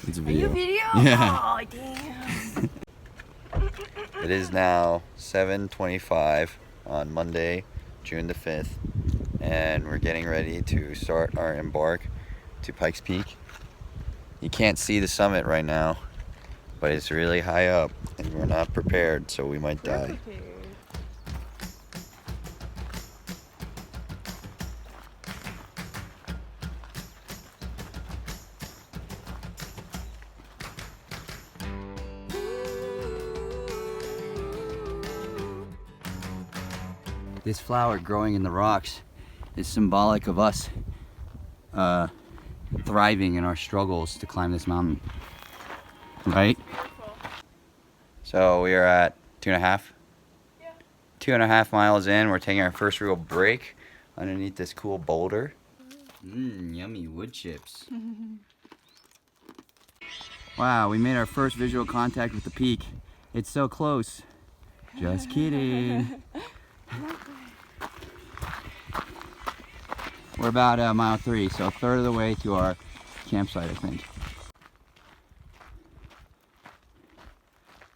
It's a Are you video? Yeah. Oh, damn. It is now 7:25 on Monday, June the 5th, and we're getting ready to start our embark to Pikes Peak. You can't see the summit right now, but it's really high up, and we're not prepared, so we might die. Prepared. This flower growing in the rocks is symbolic of us thriving in our struggles to climb this mountain, right? So we are at 2.5? Yeah. 2.5 miles in. We're taking our first real break underneath this cool boulder. Yummy wood chips. Wow, we made our first visual contact with the peak. It's so close. Just kidding. We're about mile 3, so a third of the way to our campsite, I think.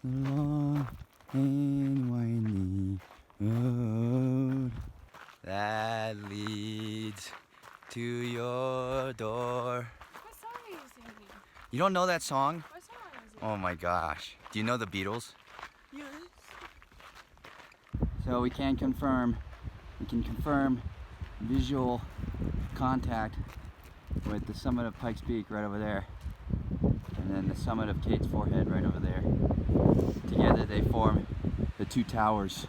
The long and winding road that leads to your door. What song are you singing? You don't know that song? What song is it? Oh my gosh. Do you know the Beatles? Yes. So we can confirm visual contact with the summit of Pikes Peak right over there, and then the summit of Kate's Forehead right over there. Together they form the two towers.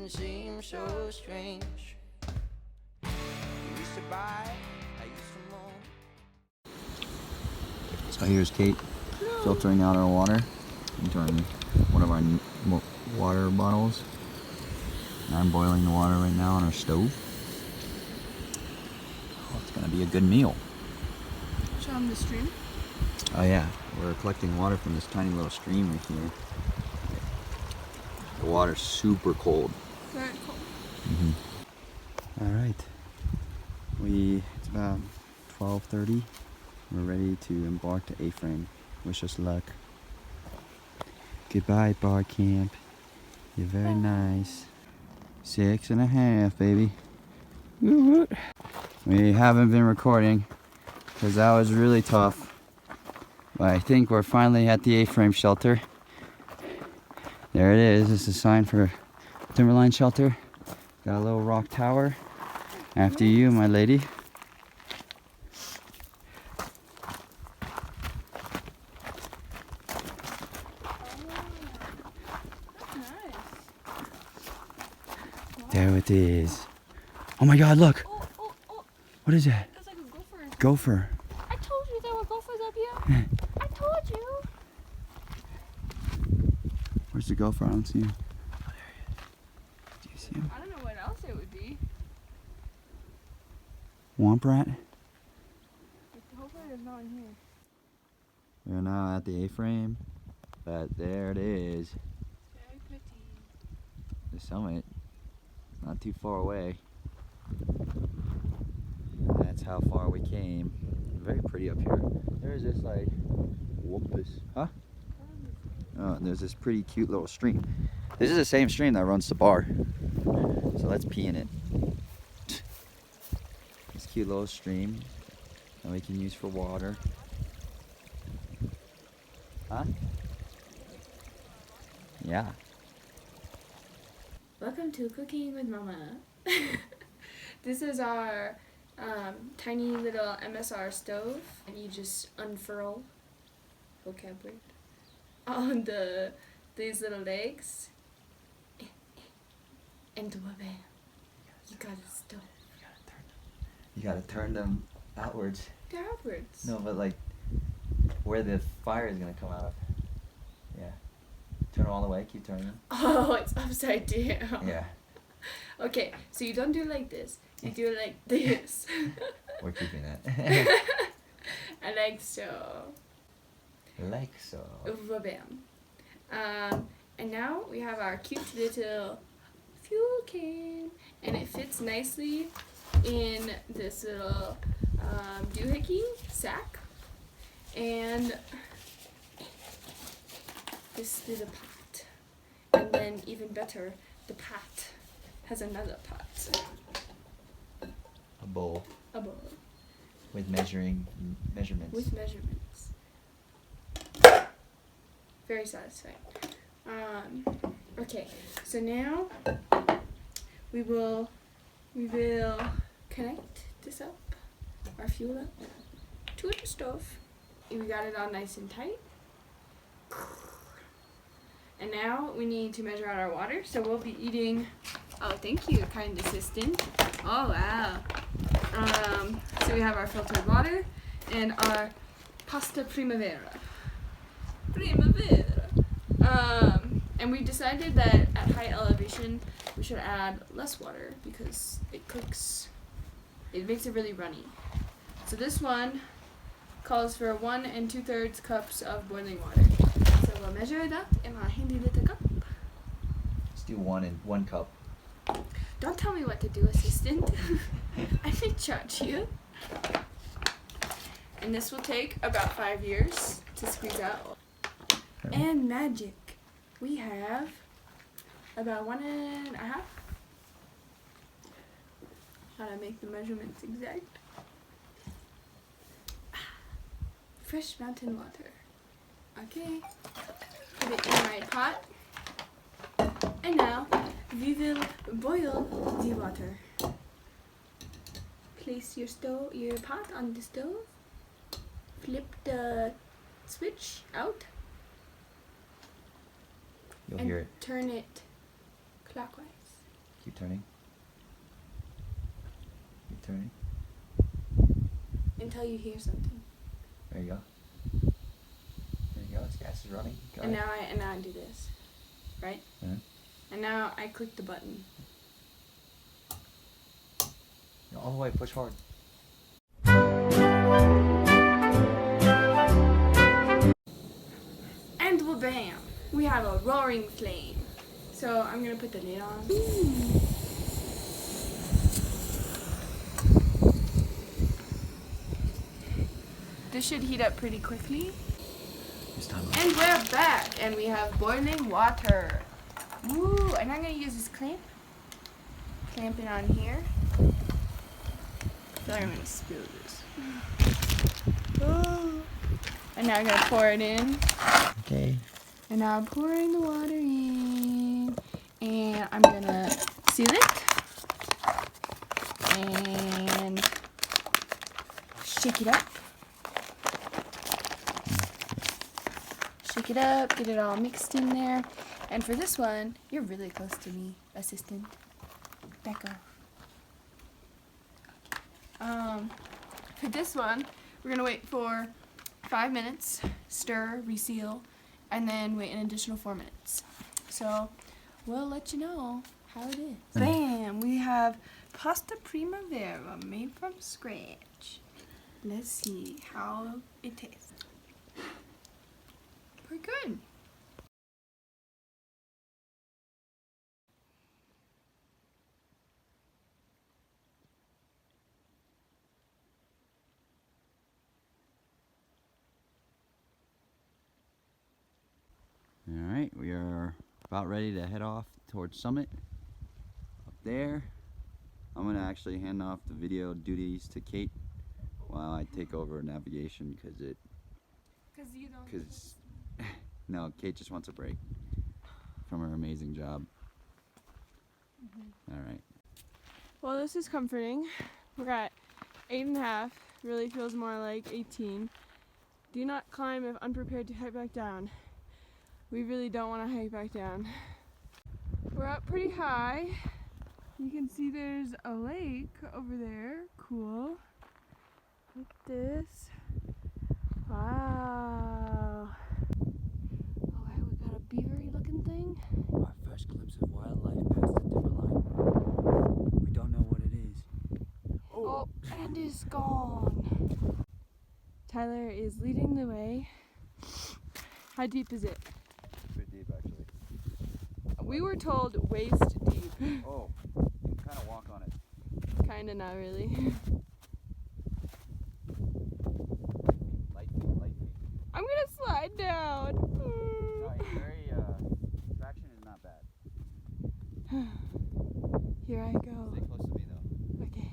Seem so strange. You used to buy, I used to moan. So here's Kate filtering out our water into one of our water bottles. And I'm boiling the water right now on our stove. Oh, it's gonna be a good meal. Show them the stream. Oh yeah, we're collecting water from this tiny little stream right here. The water's super cold. Very cool. All right, it's about 12:30. We're ready to embark to A-frame. Wish us luck. Goodbye, bar camp. You're very nice. 6.5, baby. Woo-woo. We haven't been recording because that was really tough. But I think we're finally at the A-frame shelter. There it is. This is a sign for Timberline shelter. Got a little rock tower. After you, my lady. There it is. Oh my God, look. Oh. What is that? It's like a gopher. Gopher. I told you there were gophers up here. I told you. Where's the gopher? I don't see him. Oh, there he is. Do you see him? I don't know what else it would be. Womp rat? Hopefully there's not in here. We're now at the A-frame, but there it is. Very pretty. The summit. Not too far away. That's how far we came. Very pretty up here. There's this like wumpus. Huh? Oh, and there's this pretty cute little stream. This is the same stream that runs to Bar. So let's pee in it. This cute little stream that we can use for water. Huh? Yeah. Welcome to Cooking with Mama. This is our tiny little MSR stove, and you just unfurl vocabulary on these little legs, and bam, you got a stove. You gotta turn You gotta turn them outwards. They're outwards. No, but like where the fire is gonna come out of. Yeah. Turn them all the way. Keep turning them. Oh, it's upside down. Yeah. Okay, so you don't do it like this. You do it like this. We're keeping that. I like so. Like so. Bam. And now we have our cute little fuel can, and it fits nicely in this little doohickey sack, and this little pot, and then even better, the pot has another pot. A bowl A bowl with measurements. with measurements. Very satisfying. Okay, so now we will connect this up, our fuel up, to the stove. We got it all nice and tight. And now we need to measure out our water. So we'll be eating. Oh, thank you, kind assistant. Oh wow. So we have our filtered water and our pasta primavera. And we decided that at high elevation we should add less water because it makes it really runny. So this one calls for 1 2/3 cups of boiling water. So we'll measure it up in our handy little cup. Let's do 1 cup. Don't tell me what to do, assistant. I didn't charge you. And this will take about 5 years to squeeze out. And magic. We have about 1.5. How to make the measurements exact. Fresh mountain water. Okay. Put it in my pot. And now we will boil the water. Place your pot on the stove. Flip the switch out. You'll and hear it. Turn it clockwise. Keep turning. Keep turning. Until you hear something. There you go. There you go. This gas is running. Go And ahead. now I do this. Right? Uh-huh. And now I click the button. All the way. Push hard. And bam! We have a roaring flame. So I'm gonna put the lid on. This should heat up pretty quickly. This time. And we're back, and we have boiling water. Woo! And I'm gonna use this clamp. Clamp it on here. I feel like I'm gonna spill this. Oh. And now I'm gonna pour it in. Okay. And now I'm pouring the water in. And I'm gonna seal it. And shake it up. Shake it up, get it all mixed in there. And for this one, you're really close to me, assistant. Back off. For this one, we're gonna wait for 5 minutes, stir, reseal, and then wait an additional 4 minutes. So we'll let you know how it is. Bam! We have pasta primavera made from scratch. Let's see how it tastes. Pretty good. Alright, we are about ready to head off towards Summit. Up there. I'm going to actually hand off the video duties to Kate while I take over navigation because You don't. no, Kate just wants a break from her amazing job. Alright. Well, this is comforting. We're at 8.5. Really feels more like 18. Do not climb if unprepared to hike back down. We really don't want to hike back down. We're up pretty high. You can see there's a lake over there. Cool. Like this. Wow. Okay, we got a beavery looking thing. Our first glimpse of wildlife past the timberline. We don't know what it is. Oh, and it's gone. Tyler is leading the way. How deep is it? Pretty deep, actually. We were told waist deep. Oh, you can kind of walk on it. Kinda, not really. Light feet. I'm gonna slide down. No, it's very, traction is not bad. Here I go. Stay close to me, though. Okay.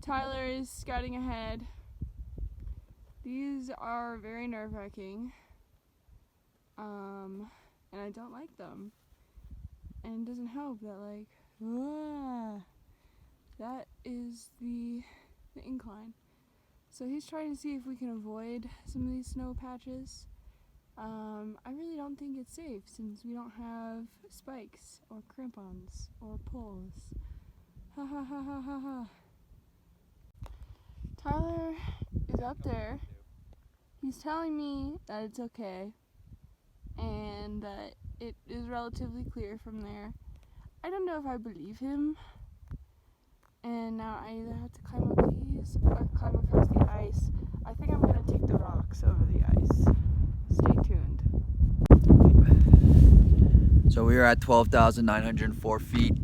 Tyler is scouting ahead. These are very nerve-wracking. And I don't like them. And it doesn't help that, like, that is the incline. So he's trying to see if we can avoid some of these snow patches. I really don't think it's safe since we don't have spikes or crampons or poles. Ha ha ha ha ha ha. Tyler is up there. He's telling me that it's okay and that it is relatively clear from there. I don't know if I believe him. And now I either have to climb up these or climb across the ice. I think I'm gonna take the rocks over the ice. Stay tuned. So we are at 12,904 feet,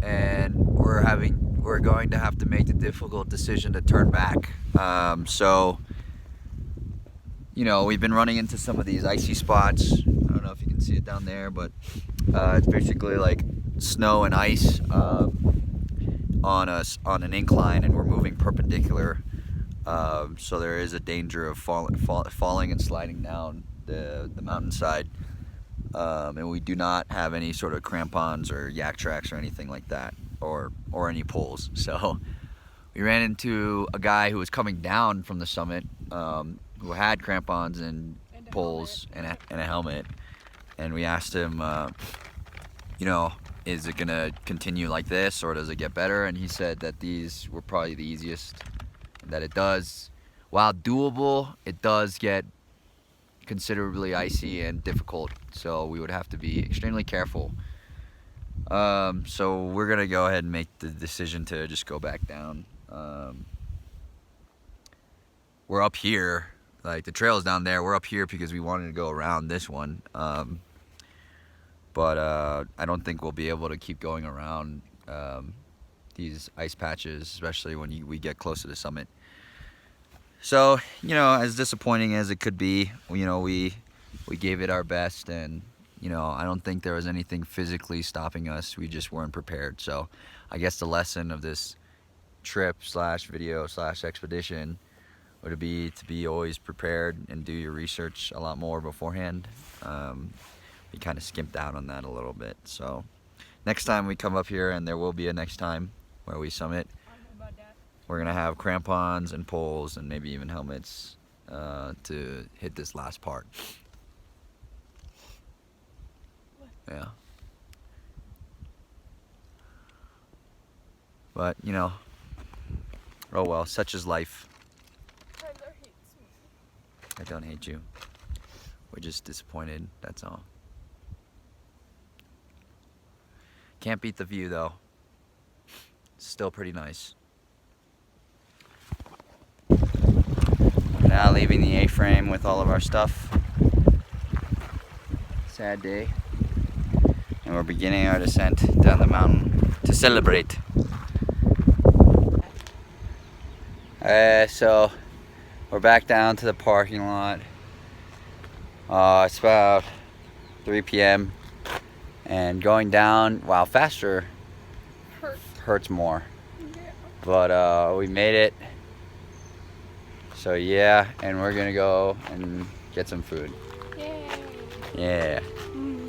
and we're going to have to make the difficult decision to turn back. So, you know, we've been running into some of these icy spots. I don't know if you can see it down there, but it's basically like snow and ice on an incline, and we're moving perpendicular. So there is a danger of falling and sliding down the mountainside. And we do not have any sort of crampons or yak tracks or anything like that, or any poles. So we ran into a guy who was coming down from the summit, who had crampons and poles and a helmet, and we asked him, you know, is it gonna continue like this or does it get better? And he said that these were probably the easiest, that it does, while doable, it does get considerably icy and difficult, so we would have to be extremely careful. So we're gonna go ahead and make the decision to just go back down. We're up here, like the trail's down there, we're up here because we wanted to go around this one, but I don't think we'll be able to keep going around these ice patches, especially when we get close to the summit. So, you know, as disappointing as it could be, you know, we gave it our best, and, you know, I don't think there was anything physically stopping us. We just weren't prepared. So I guess the lesson of this trip / video / expedition would be to be always prepared and do your research a lot more beforehand. We kind of skimped out on that a little bit. So next time we come up here, and there will be a next time where we summit, we're gonna have crampons and poles and maybe even helmets to hit this last part. Yeah. But, you know, oh well, such is life. Tyler hates me. I don't hate you. We're just disappointed, that's all. Can't beat the view though. It's still pretty nice. Now leaving the A-frame with all of our stuff. Sad day. And we're beginning our descent down the mountain to celebrate. So we're back down to the parking lot. It's about 3 p.m. and going down, while faster, hurts more. Yeah. But we made it. So yeah, and we're gonna go and get some food. Yay. Yeah. Mm.